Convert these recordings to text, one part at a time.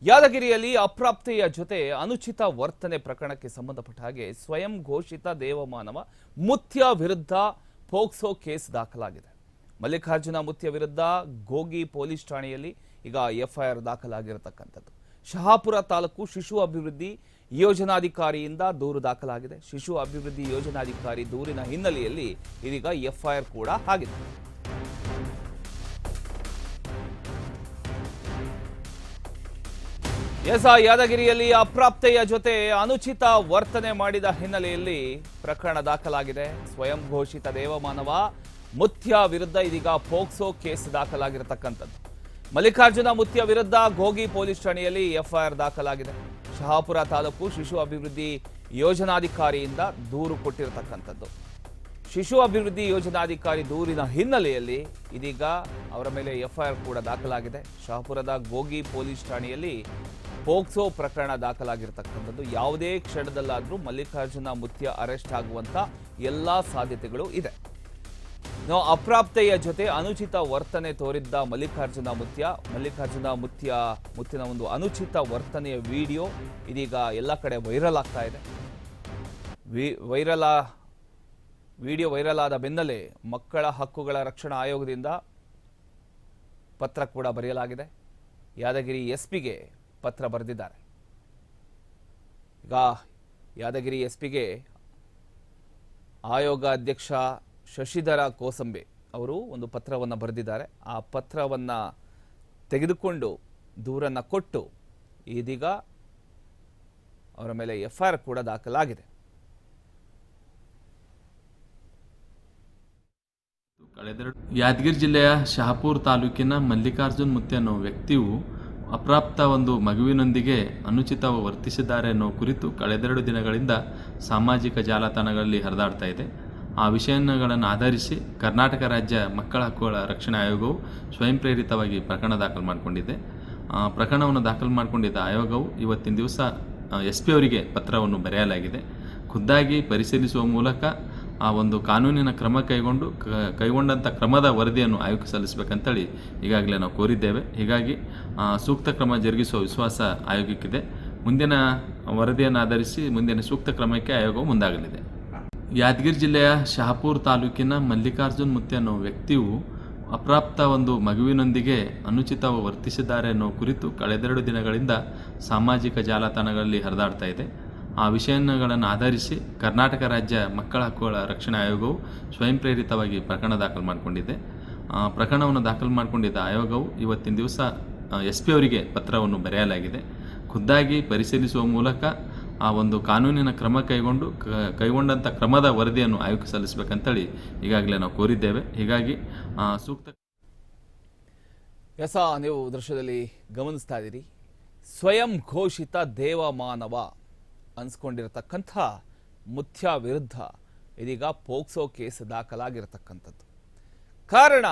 ಯಾದಗಿರಿಯಲ್ಲಿ ಅಪ್ರಾಪ್ತೆಯ ಜೊತೆ ಅನುಚಿತ ವರ್ತನೆ ಪ್ರಕರಣಕ್ಕೆ ಸಂಬಂಧಪಟ್ಟ ಹಾಗೆ ಸ್ವಯಂ ಘೋಷಿತ ದೇವಮಾನವ ಮುತ್ಯ ವಿರುದ್ಧ ಪೋಕ್ಸೋ ಕೇಸ್ ದಾಖಲಾಗಿದೆ. ಮಲ್ಲಿಕಾರ್ಜುನ ಮುತ್ಯ ವಿರುದ್ಧ ಗೋಗಿ ಪೊಲೀಸ್ ಠಾಣೆಯಲ್ಲಿ ಈಗ ಎಫ್ಐಆರ್ ದಾಖಲಾಗಿರತಕ್ಕಂಥದ್ದು. ಶಹಾಪುರ ತಾಲೂಕು ಶಿಶು ಅಭಿವೃದ್ಧಿ ಯೋಜನಾಧಿಕಾರಿಯಿಂದ ದೂರು ದಾಖಲಾಗಿದೆ. ಶಿಶು ಅಭಿವೃದ್ಧಿ ಯೋಜನಾಧಿಕಾರಿ ದೂರಿನ ಹಿನ್ನೆಲೆಯಲ್ಲಿ ಇದೀಗ ಎಫ್ಐಆರ್ ಕೂಡ ಆಗಿದೆ. ಯಾದಗಿರಿಯಲ್ಲಿ ಅಪ್ರಾಪ್ತೆಯ ಜೊತೆ ಅನುಚಿತ ವರ್ತನೆ ಮಾಡಿದ ಹಿನ್ನೆಲೆಯಲ್ಲಿ ಪ್ರಕರಣ ದಾಖಲಾಗಿದೆ. ಸ್ವಯಂ ಘೋಷಿತ ದೇವಮಾನವ ಮುತ್ಯ ವಿರುದ್ಧ ಇದೀಗ ಪೋಕ್ಸೋ ಕೇಸ್ ದಾಖಲಾಗಿರತಕ್ಕಂಥದ್ದು. ಮಲ್ಲಿಕಾರ್ಜುನ ಮುತ್ಯ ವಿರುದ್ಧ ಗೋಗಿ ಪೊಲೀಸ್ ಠಾಣೆಯಲ್ಲಿ ಎಫ್ಐಆರ್ ದಾಖಲಾಗಿದೆ. ಶಹಾಪುರ ತಾಲೂಕು ಶಿಶು ಅಭಿವೃದ್ಧಿ ಯೋಜನಾಧಿಕಾರಿಯಿಂದ ದೂರು ಕೊಟ್ಟಿರತಕ್ಕಂಥದ್ದು. ಶಿಶು ಅಭಿವೃದ್ಧಿ ಯೋಜನಾಧಿಕಾರಿ ದೂರಿನ ಹಿನ್ನೆಲೆಯಲ್ಲಿ ಇದೀಗ ಅವರ ಮೇಲೆ ಎಫ್ಐಆರ್ ಕೂಡ ದಾಖಲಾಗಿದೆ. ಶಹಾಪುರದ ಗೋಗಿ ಪೊಲೀಸ್ ಠಾಣೆಯಲ್ಲಿ ಪೋಕ್ಸೋ ಪ್ರಕರಣ ದಾಖಲಾಗಿರತಕ್ಕಂಥದ್ದು. ಯಾವುದೇ ಕ್ಷಣದಲ್ಲಾದರೂ ಮಲ್ಲಿಕಾರ್ಜುನ ಮುತ್ಯ ಅರೆಸ್ಟ್ ಆಗುವಂತ ಎಲ್ಲಾ ಸಾಧ್ಯತೆಗಳು ಇದೆ. ಅಪ್ರಾಪ್ತೆಯ ಜೊತೆ ಅನುಚಿತ ವರ್ತನೆ ತೋರಿದ್ದ ಮಲ್ಲಿಕಾರ್ಜುನ ಮುತ್ಯನ ಒಂದು ಅನುಚಿತ ವರ್ತನೆಯ ವಿಡಿಯೋ ಇದೀಗ ಎಲ್ಲ ಕಡೆ ವೈರಲ್ ಆಗ್ತಾ ಇದೆ. ವಿಡಿಯೋ ವೈರಲ್ ಆದ ಬೆನ್ನಲ್ಲೇ ಮಕ್ಕಳ ಹಕ್ಕುಗಳ ರಕ್ಷಣಾ ಆಯೋಗದಿಂದ ಪತ್ರ ಕೂಡ ಬರೆಯಲಾಗಿದೆ. ಯಾದಗಿರಿ ಎಸ್ಪಿಗೆ ಪತ್ರ ಬರೆದಿದ್ದಾರೆ. ಈಗ ಯಾದಗಿರಿ ಎಸ್ಪಿಗೆ ಆಯೋಗ ಅಧ್ಯಕ್ಷ ಶಶಿಧರ ಕೋಸಂಬೆ ಅವರು ಒಂದು ಪತ್ರವನ್ನು ಬರೆದಿದ್ದಾರೆ. ಆ ಪತ್ರವನ್ನು ತೆಗೆದುಕೊಂಡು ದೂರನ್ನು ಕೊಟ್ಟು ಇದೀಗ ಅವರ ಮೇಲೆ ಎಫ್ಐಆರ್ ಕೂಡ ದಾಖಲಾಗಿದೆ. ಯಾದಗಿರಿ ಜಿಲ್ಲೆಯ ಶಹಾಪುರ ತಾಲೂಕಿನ ಮಲ್ಲಿಕಾರ್ಜುನ್ ಮುತ್ಯ ಅನ್ನೋ ವ್ಯಕ್ತಿಯು ಅಪ್ರಾಪ್ತ ಒಂದು ಮಗುವಿನೊಂದಿಗೆ ಅನುಚಿತ ವರ್ತಿಸಿದ್ದಾರೆ ಅನ್ನೋ ಕುರಿತು ಕಳೆದೆರಡು ದಿನಗಳಿಂದ ಸಾಮಾಜಿಕ ಜಾಲತಾಣಗಳಲ್ಲಿ ಹರಿದಾಡ್ತಾ ಇದೆ. ಆ ವಿಷಯಗಳನ್ನು ಆಧರಿಸಿ ಕರ್ನಾಟಕ ರಾಜ್ಯ ಮಕ್ಕಳ ಹಕ್ಕುಗಳ ರಕ್ಷಣಾ ಆಯೋಗವು ಸ್ವಯಂ ಪ್ರೇರಿತವಾಗಿ ಪ್ರಕರಣ ದಾಖಲು ಮಾಡಿಕೊಂಡಿದೆ. ಪ್ರಕರಣವನ್ನು ದಾಖಲು ಮಾಡಿಕೊಂಡಿದ್ದ ಆಯೋಗವು ಇವತ್ತಿನ ದಿವಸ ಎಸ್ಪಿ ಅವರಿಗೆ ಪತ್ರವನ್ನು ಬರೆಯಲಾಗಿದೆ. ಖುದ್ದಾಗಿ ಪರಿಶೀಲಿಸುವ ಮೂಲಕ ಆ ಒಂದು ಕಾನೂನಿನ ಕ್ರಮ ಕೈಗೊಂಡಂಥ ಕ್ರಮದ ವರದಿಯನ್ನು ಆಯೋಗಕ್ಕೆ ಸಲ್ಲಿಸಬೇಕಂತೇಳಿ ಈಗಾಗಲೇ ನಾವು ಕೋರಿದ್ದೇವೆ. ಹೀಗಾಗಿ ಸೂಕ್ತ ಕ್ರಮ ಜರುಗಿಸುವ ವಿಶ್ವಾಸ ಆಯೋಗಕ್ಕಿದೆ. ಮುಂದಿನ ವರದಿಯನ್ನು ಆಧರಿಸಿ ಮುಂದಿನ ಸೂಕ್ತ ಕ್ರಮಕ್ಕೆ ಆಯೋಗವು ಮುಂದಾಗಲಿದೆ. ಯಾದಗಿರಿ ಜಿಲ್ಲೆಯ ಶಹಾಪುರ ತಾಲೂಕಿನ ಮಲ್ಲಿಕಾರ್ಜುನ್ ಮುತ್ಯ ಅನ್ನೋ ವ್ಯಕ್ತಿಯು ಅಪ್ರಾಪ್ತ ಒಂದು ಮಗುವಿನೊಂದಿಗೆ ಅನುಚಿತ ವರ್ತಿಸಿದ್ದಾರೆ ಅನ್ನೋ ಕುರಿತು ಕಳೆದೆರಡು ದಿನಗಳಿಂದ ಸಾಮಾಜಿಕ ಜಾಲತಾಣಗಳಲ್ಲಿ ಹರಿದಾಡ್ತಾ ಇದೆ. ಆ ವಿಷಯಗಳನ್ನು ಆಧರಿಸಿ ಕರ್ನಾಟಕ ರಾಜ್ಯ ಮಕ್ಕಳ ಹಕ್ಕುಗಳ ರಕ್ಷಣಾ ಆಯೋಗವು ಸ್ವಯಂ ಪ್ರೇರಿತವಾಗಿ ಪ್ರಕರಣ ದಾಖಲು ಮಾಡಿಕೊಂಡಿದೆ. ಪ್ರಕರಣವನ್ನು ದಾಖಲು ಮಾಡಿಕೊಂಡಿದ್ದ ಆಯೋಗವು ಇವತ್ತಿನ ದಿವಸ ಎಸ್ಪಿ ಅವರಿಗೆ ಪತ್ರವನ್ನು ಬರೆಯಲಾಗಿದೆ. ಖುದ್ದಾಗಿ ಪರಿಶೀಲಿಸುವ ಮೂಲಕ ಆ ಒಂದು ಕಾನೂನಿನ ಕ್ರಮ ಕೈಗೊಂಡಂಥ ಕ್ರಮದ ವರದಿಯನ್ನು ಆಯೋಗಕ್ಕೆ ಸಲ್ಲಿಸಬೇಕಂತೇಳಿ ಈಗಾಗಲೇ ನಾವು ಕೋರಿದ್ದೇವೆ. ಹೀಗಾಗಿ ಸೂಕ್ತ ನೀವು ದೃಶ್ಯದಲ್ಲಿ ಗಮನಿಸ್ತಾ ಇದ್ದೀರಿ. ಸ್ವಯಂ ಘೋಷಿತ ದೇವಮಾನವ ಅನ್ಸ್ಕೊಂಡಿರತಕ್ಕಂಥ ಮುತ್ಯ ವಿರುದ್ಧ ಇದೀಗ ಪೋಕ್ಸೋ ಕೇಸ್ ದಾಖಲಾಗಿರತಕ್ಕಂಥದ್ದು. ಕಾರಣ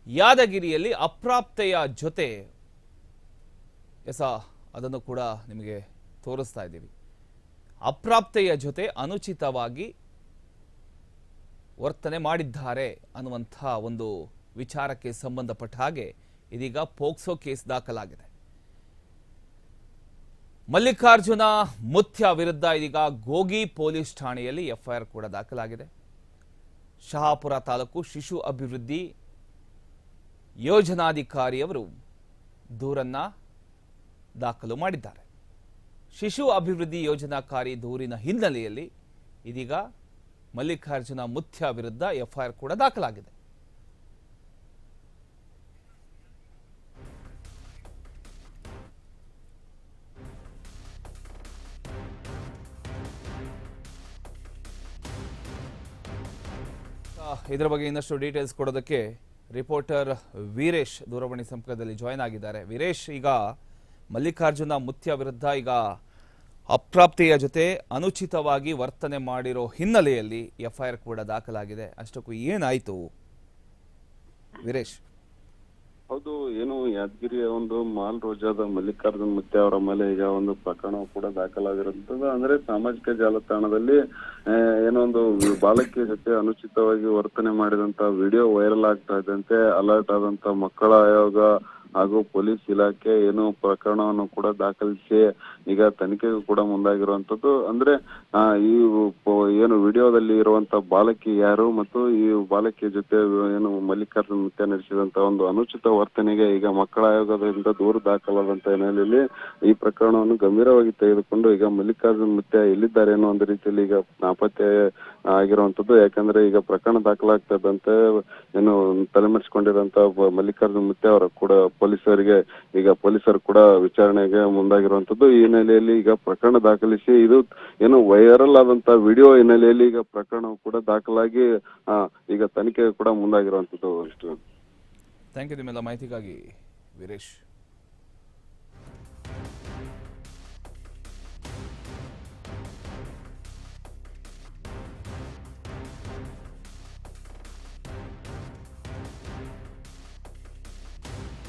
ಯಾದಗಿರಿಯಲ್ಲಿ ಅಪ್ರಾಪ್ತೆಯ ಜೊತೆ ಅದನ್ನು ಕೂಡ ನಿಮಗೆ ತೋರಿಸ್ತಾ ಇದ್ದೀವಿ. ಅಪ್ರಾಪ್ತೆಯ ಜೊತೆ ಅನುಚಿತವಾಗಿ ವರ್ತನೆ ಮಾಡಿದ್ದಾರೆ ಅನ್ನುವಂಥ ಒಂದು ವಿಚಾರಕ್ಕೆ ಸಂಬಂಧಪಟ್ಟ ಹಾಗೆ ಇದೀಗ ಪೋಕ್ಸೋ ಕೇಸ್ ದಾಖಲಾಗಿದೆ. ಮಲ್ಲಿಕಾರ್ಜುನ ಮುತ್ಯ ವಿರುದ್ಧ ಇದೀಗ ಗೋಗಿ ಪೊಲೀಸ್ ಠಾಣೆಯಲ್ಲಿ ಎಫ್ಐಆರ್ ಕೂಡ ದಾಖಲಾಗಿದೆ. ಶಹಾಪುರ ತಾಲೂಕು ಶಿಶು ಅಭಿವೃದ್ಧಿ ಯೋಜನಾಧಿಕಾರಿಯವರು ದೂರನ್ನ ದಾಖಲು ಮಾಡಿದ್ದಾರೆ. ಶಿಶು ಅಭಿವೃದ್ಧಿ ಯೋಜನಾಕಾರಿ ದೂರಿನ ಹಿನ್ನೆಲೆಯಲ್ಲಿ ಇದೀಗ ಮಲ್ಲಿಕಾರ್ಜುನ ಮುತ್ಯ ವಿರುದ್ಧ ಎಫ್ಐಆರ್ ಕೂಡ ದಾಖಲಾಗಿದೆ. ಇದರ ಬಗ್ಗೆ ಇನ್ನಷ್ಟು ಡೀಟೇಲ್ಸ್ ಕೊಡೋದಕ್ಕೆ ರಿಪೋರ್ಟರ್ ವೀರೇಶ್ ದೂರವಾಣಿ ಸಂಪರ್ಕದಲ್ಲಿ ಜಾಯ್ನ್ ಆಗಿದ್ದಾರೆ. ವೀರೇಶ್, ಈಗ ಮಲ್ಲಿಕಾರ್ಜುನ ಮುತ್ಯ ವಿರುದ್ಧ ಈಗ ಅಪ್ರಾಪ್ತೆಯ ಜೊತೆ ಅನುಚಿತವಾಗಿ ವರ್ತನೆ ಮಾಡಿರೋ ಹಿನ್ನೆಲೆಯಲ್ಲಿ ಎಫ್ಐಆರ್ ಕೂಡ ದಾಖಲಾಗಿದೆ. ಅಷ್ಟಕ್ಕೂ ಏನಾಯ್ತು ವೀರೇಶ್? ಹೌದು, ಏನು ಯಾದಗಿರಿಯ ಒಂದು ಮಾಲ್ ರೋಜಾದ ಮಲ್ಲಿಕಾರ್ಜುನ್ ಮುತ್ಯ ಅವರ ಮೇಲೆ ಈಗ ಒಂದು ಪ್ರಕರಣ ಕೂಡ ದಾಖಲಾಗಿರುತ್ತದೆ. ಅಂದ್ರೆ ಸಾಮಾಜಿಕ ಜಾಲತಾಣದಲ್ಲಿ ಏನೋ ಒಂದು ಬಾಲಕಿಯ ಜೊತೆ ಅನುಚಿತವಾಗಿ ವರ್ತನೆ ಮಾಡಿದಂತ ವಿಡಿಯೋ ವೈರಲ್ ಆಗ್ತಾ ಇದ್ದಂತೆ ಅಲರ್ಟ್ ಆದಂತ ಮಕ್ಕಳ ಆಯೋಗ ಹಾಗೂ ಪೊಲೀಸ್ ಇಲಾಖೆ ಏನು ಪ್ರಕರಣವನ್ನು ಕೂಡ ದಾಖಲಿಸಿ ಈಗ ತನಿಖೆಗೂ ಕೂಡ ಮುಂದಾಗಿರುವಂತದ್ದು. ಅಂದ್ರೆ ಈ ಏನು ವಿಡಿಯೋದಲ್ಲಿ ಇರುವಂತ ಬಾಲಕಿ ಯಾರು ಮತ್ತು ಈ ಬಾಲಕಿಯ ಜೊತೆ ಏನು ಮಲ್ಲಿಕಾರ್ಜುನ್ ಮುತ್ಯ ನಡೆಸಿದಂತ ಒಂದು ಅನುಚಿತ ವರ್ತನೆಗೆ ಈಗ ಮಕ್ಕಳ ಆಯೋಗದಿಂದ ದೂರು ದಾಖಲಾದಂತ ಹಿನ್ನೆಲೆಯಲ್ಲಿ ಈ ಪ್ರಕರಣವನ್ನು ಗಂಭೀರವಾಗಿ ತೆಗೆದುಕೊಂಡು ಈಗ ಮಲ್ಲಿಕಾರ್ಜುನ್ ಮುತ್ಯ ಎಲ್ಲಿದ್ದಾರೆ ಅನ್ನೋ ಒಂದು ರೀತಿಯಲ್ಲಿ ಈಗ ನಾಪತ್ತೆ ಆಗಿರುವಂತದ್ದು. ಯಾಕಂದ್ರೆ ಈಗ ಪ್ರಕರಣ ದಾಖಲಾಗ್ತಾ ಇದ್ದಂತೆ ಏನು ತಲೆಮರೆಸಿಕೊಂಡಿರುವಂತ ಮಲ್ಲಿಕಾರ್ಜುನ್ ಮುತ್ಯ ಅವರ ಕೂಡ ಪೊಲೀಸರು ಕೂಡ ವಿಚಾರಣೆಗೆ ಮುಂದಾಗಿರುವಂತದ್ದು. ಈ ಹಿನ್ನೆಲೆಯಲ್ಲಿ ಈಗ ಪ್ರಕರಣ ದಾಖಲಿಸಿ ಇದು ಏನು ವೈರಲ್ ಆದಂತ ವಿಡಿಯೋ ಹಿನ್ನೆಲೆಯಲ್ಲಿ ಈಗ ಪ್ರಕರಣ ಕೂಡ ದಾಖಲಾಗಿ ಈಗ ತನಿಖೆ ಕೂಡ ಮುಂದಾಗಿರುವಂತದ್ದು. ಥ್ಯಾಂಕ್ ಯು ನಿಮ್ಮೆಲ್ಲ ಮಾಹಿತಿಗಾಗಿ ವೀರೇಶ್.